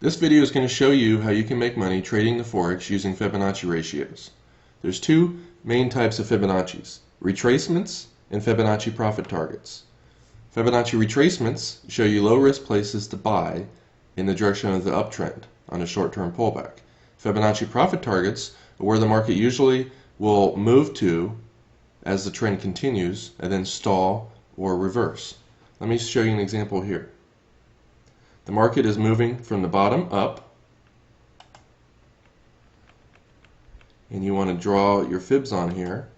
This video is going to show you how you can make money trading the Forex using Fibonacci ratios. There's two main types of Fibonacci's, retracements and Fibonacci profit targets. Fibonacci retracements show you low risk places to buy in the direction of the uptrend on a short-term pullback. Fibonacci profit targets are where the market usually will move to as the trend continues and then stall or reverse. Let me show you an example here. The market is moving from the bottom up, and you want to draw your fibs on here.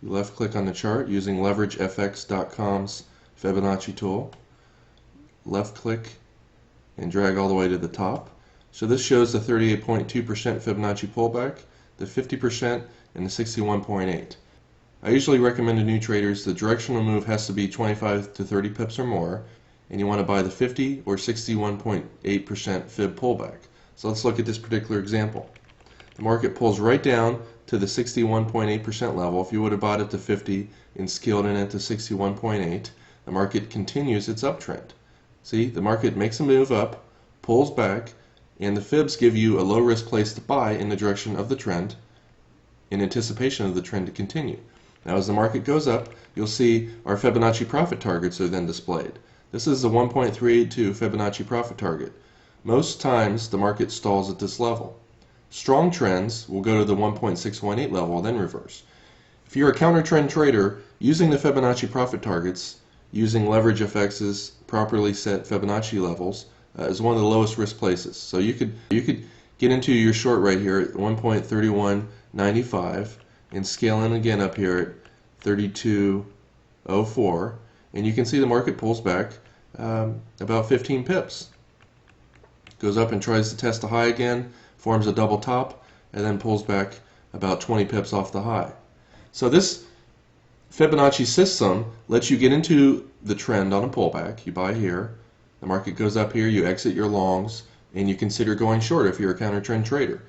You left click on the chart using leveragefx.com's Fibonacci tool. Left click and drag all the way to the top. So this shows the 38.2% Fibonacci pullback, the 50%, and the 61.8. I usually recommend to new traders the directional move has to be 25 to 30 pips or more, and you want to buy the 50 or 61.8% fib pullback. So let's look at this particular example. The market pulls right down to the 61.8% level. If you would have bought it to 50 and scaled in it to 61.8, the market continues its uptrend. See, the market makes a move up, pulls back, and the fibs give you a low risk place to buy in the direction of the trend in anticipation of the trend to continue. Now as the market goes up, you'll see our Fibonacci profit targets are then displayed. This is the 1.382 Fibonacci profit target. Most times the market stalls at this level. Strong trends will go to the 1.618 level, then reverse. If you're a counter trend trader, using the Fibonacci profit targets, using LeverageFX's properly set Fibonacci levels, is one of the lowest risk places. So you could get into your short right here at 1.3195 and scale in again up here at 3204, and you can see the market pulls back about 15 pips. Goes up and tries to test the high again, forms a double top, and then pulls back about 20 pips off the high. So this Fibonacci system lets you get into the trend on a pullback. You buy here, the market goes up here, you exit your longs, and you consider going short if you're a counter trend trader.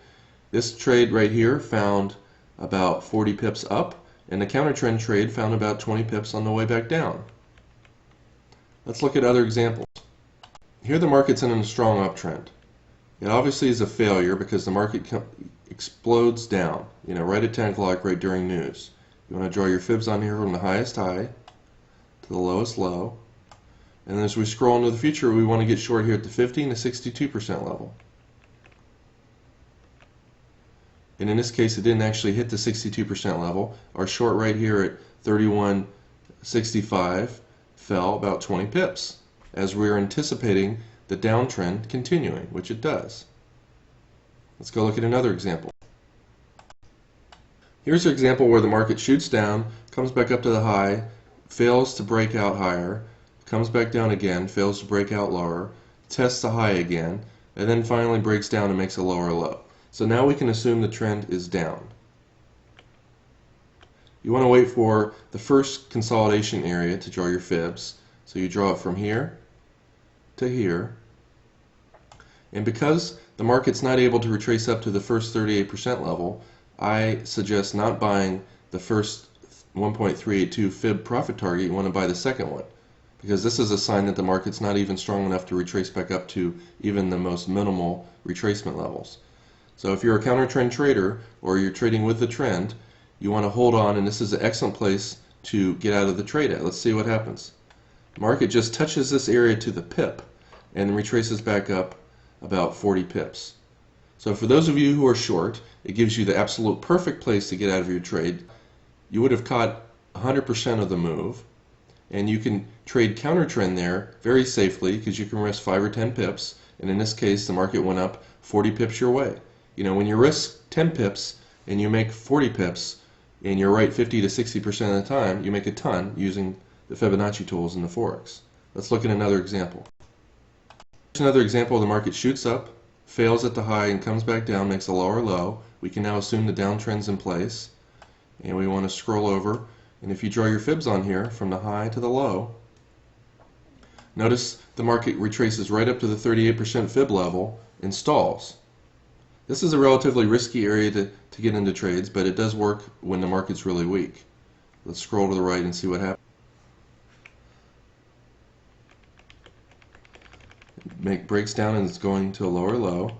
This trade right here found about 40 pips up, and the counter trend trade found about 20 pips on the way back down. Let's look at other examples. Here the market's in a strong uptrend. It obviously is a failure because the market explodes down, right at 10 o'clock, right during news. You want to draw your fibs on here from the highest high to the lowest low. And as we scroll into the future, we want to get short here at the 50 and the 62% level. And in this case, it didn't actually hit the 62% level. Our short right here at 31.65 fell about 20 pips as we are anticipating the downtrend continuing, which it does. Let's go look at another example. Here's an example where the market shoots down, comes back up to the high, fails to break out higher, comes back down again, fails to break out lower, tests the high again, and then finally breaks down and makes a lower low. So now we can assume the trend is down. You want to wait for the first consolidation area to draw your fibs. So you draw it from here to here. And because the market's not able to retrace up to the first 38% level, I suggest not buying the first 1.382 fib profit target. You want to buy the second one, because this is a sign that the market's not even strong enough to retrace back up to even the most minimal retracement levels. So if you're a counter trend trader or you're trading with the trend, you want to hold on, and this is an excellent place to get out of the trade at. Let's see what happens. The market just touches this area to the pip and retraces back up about 40 pips. So for those of you who are short, it gives you the absolute perfect place to get out of your trade. You would have caught 100% of the move, and you can trade counter trend there very safely because you can risk 5 or 10 pips, and in this case the market went up 40 pips your way. When you risk 10 pips and you make 40 pips and you're right 50 to 60% of the time, you make a ton using the Fibonacci tools in the Forex. Let's look at another example. Here's another example. The market shoots up, fails at the high, and comes back down, makes a lower low. We can now assume the downtrend's in place, and we want to scroll over, and if you draw your fibs on here from the high to the low, notice the market retraces right up to the 38% fib level and stalls. This is a relatively risky area to get into trades, but it does work when the market's really weak. Let's scroll to the right and see what happens. breaks down and it's going to a lower low,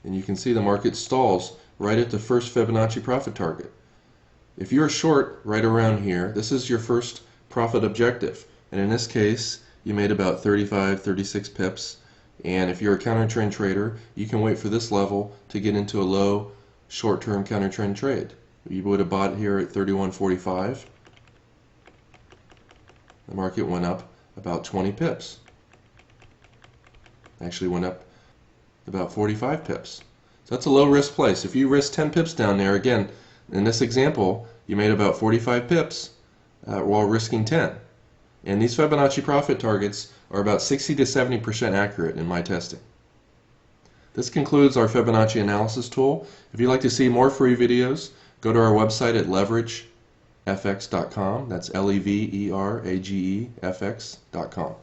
and you can see the market stalls right at the first Fibonacci profit target. If you're short right around here, this is your first profit objective, and in this case you made about 36 pips. And if you're a counter trend trader, you can wait for this level to get into a low short-term counter trend trade. You would have bought here at 31.45. The market went up about 20 pips. Actually went up about 45 pips. So that's a low risk place. If you risk 10 pips down there, again, in this example, you made about 45 pips while risking 10. And these Fibonacci profit targets are about 60 to 70% accurate in my testing. This concludes our Fibonacci analysis tool. If you'd like to see more free videos, go to our website at leveragefx.com. That's LEVERAGEFX.com.